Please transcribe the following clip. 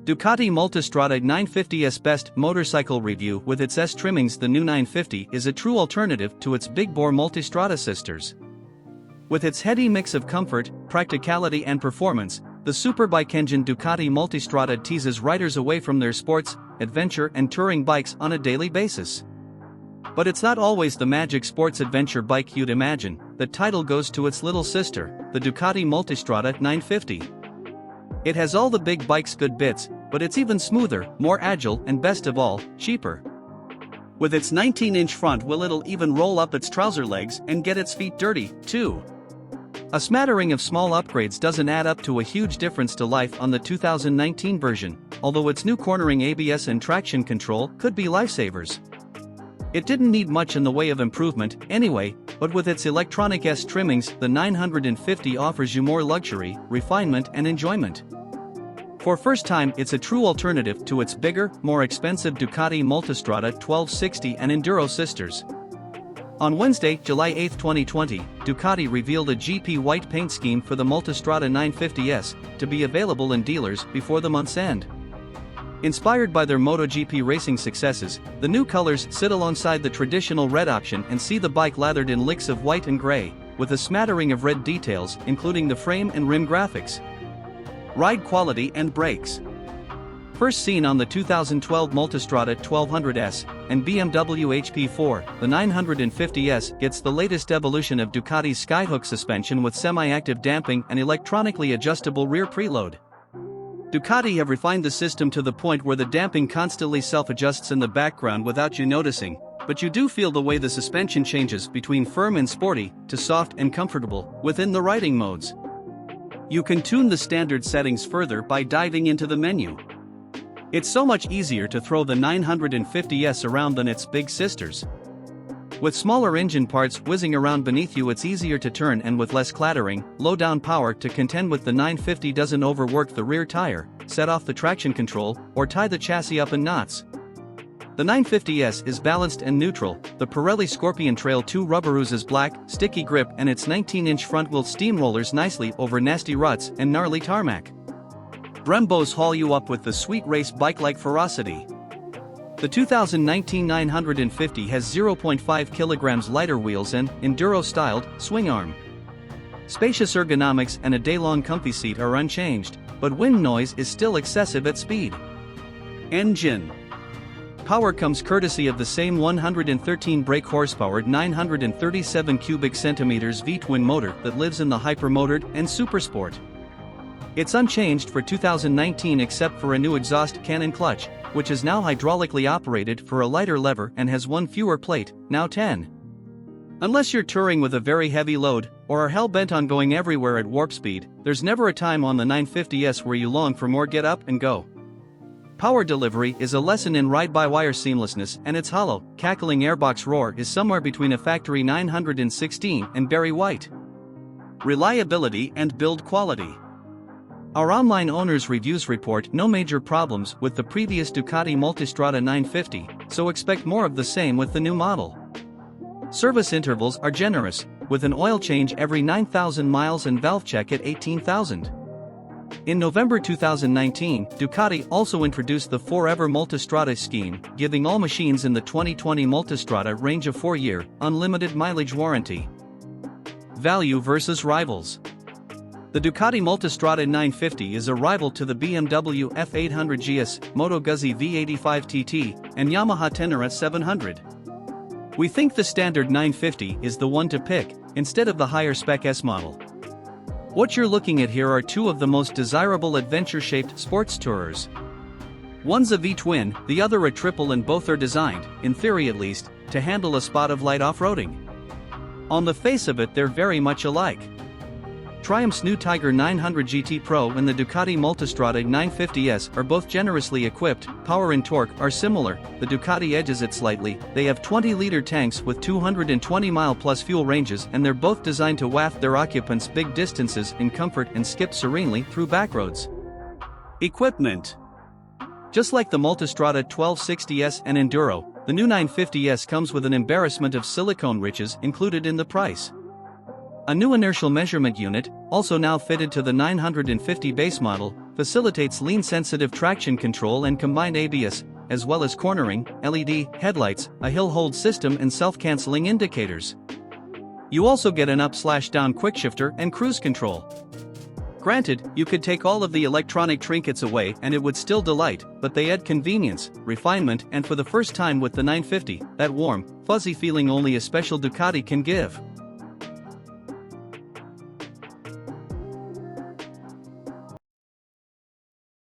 Ducati Multistrada 950S best motorcycle review. With its S trimmings, the new 950 is a true alternative to its big-bore Multistrada sisters. With its heady mix of comfort, practicality and performance, the superbike engine Ducati Multistrada teases riders away from their sports, adventure and touring bikes on a daily basis. But it's not always the magic sports adventure bike you'd imagine. The title goes to its little sister, the Ducati Multistrada 950. It has all the big bike's good bits, but it's even smoother, more agile and best of all, cheaper. With its 19-inch front wheel, it'll even roll up its trouser legs and get its feet dirty, too. A smattering of small upgrades doesn't add up to a huge difference to life on the 2019 version, although its new cornering ABS and traction control could be lifesavers. It didn't need much in the way of improvement, anyway, but with its electronic S trimmings, the 950 offers you more luxury, refinement and enjoyment. For first time, it's a true alternative to its bigger, more expensive Ducati Multistrada 1260 and Enduro sisters. On Wednesday, July 8, 2020, Ducati revealed a GP white paint scheme for the Multistrada 950S, to be available in dealers before the month's end. Inspired by their MotoGP racing successes, the new colors sit alongside the traditional red option and see the bike lathered in licks of white and gray, with a smattering of red details including the frame and rim graphics. Ride quality and brakes. First seen on the 2012 Multistrada 1200S and BMW HP4, the 950S gets the latest evolution of Ducati's Skyhook suspension with semi-active damping and electronically adjustable rear preload. Ducati have refined the system to the point where the damping constantly self-adjusts in the background without you noticing, but you do feel the way the suspension changes between firm and sporty to soft and comfortable within the riding modes. You can tune the standard settings further by diving into the menu. It's so much easier to throw the 950S around than its big sisters. With smaller engine parts whizzing around beneath you, it's easier to turn, and with less clattering, low-down power to contend with, the 950 doesn't overwork the rear tire, set off the traction control, or tie the chassis up in knots. The 950S is balanced and neutral. The Pirelli Scorpion Trail 2 rubber oozes black, sticky grip, and its 19-inch front wheel steamrollers nicely over nasty ruts and gnarly tarmac. Brembos haul you up with the sweet race bike-like ferocity. The 2019 950 has 0.5 kilograms lighter wheels and enduro-styled swing arm. Spacious ergonomics and a day-long comfy seat are unchanged, but wind noise is still excessive at speed. Engine. Power comes courtesy of the same 113 brake horsepower 937 cubic centimeters V-twin motor that lives in the Hypermotored and Supersport. It's unchanged for 2019 except for a new exhaust cannon clutch, which is now hydraulically operated for a lighter lever and has one fewer plate, now 10. Unless you're touring with a very heavy load, or are hell-bent on going everywhere at warp speed, there's never a time on the 950S where you long for more get up and go. Power delivery is a lesson in ride-by-wire seamlessness, and its hollow, cackling airbox roar is somewhere between a factory 916 and Barry White. Reliability and build quality. Our online owner's reviews report no major problems with the previous Ducati Multistrada 950, so expect more of the same with the new model. Service intervals are generous, with an oil change every 9,000 miles and valve check at 18,000. In November 2019, Ducati also introduced the Forever Multistrada scheme, giving all machines in the 2020 Multistrada range a 4-year, unlimited mileage warranty. Value versus rivals. The Ducati Multistrada 950 is a rival to the BMW F800 GS, Moto Guzzi V85 TT, and Yamaha Tenere 700. We think the standard 950 is the one to pick, instead of the higher spec S model. What you're looking at here are two of the most desirable adventure-shaped sports tourers. One's a V-twin, the other a triple, and both are designed, in theory at least, to handle a spot of light off-roading. On the face of it, they're very much alike. Triumph's new Tiger 900 GT Pro and the Ducati Multistrada 950S are both generously equipped. Power and torque are similar, the Ducati edges it slightly. They have 20-liter tanks with 220-mile-plus fuel ranges, and they're both designed to waft their occupants big distances in comfort and skip serenely through backroads. Equipment. Just like the Multistrada 1260S and Enduro, the new 950S comes with an embarrassment of silicone riches included in the price. A new inertial measurement unit, also now fitted to the 950 base model, facilitates lean-sensitive traction control and combined ABS, as well as cornering, LED headlights, a hill hold system and self-canceling indicators. You also get an up/down quickshifter and cruise control. Granted, you could take all of the electronic trinkets away and it would still delight, but they add convenience, refinement, and for the first time with the 950, that warm, fuzzy feeling only a special Ducati can give.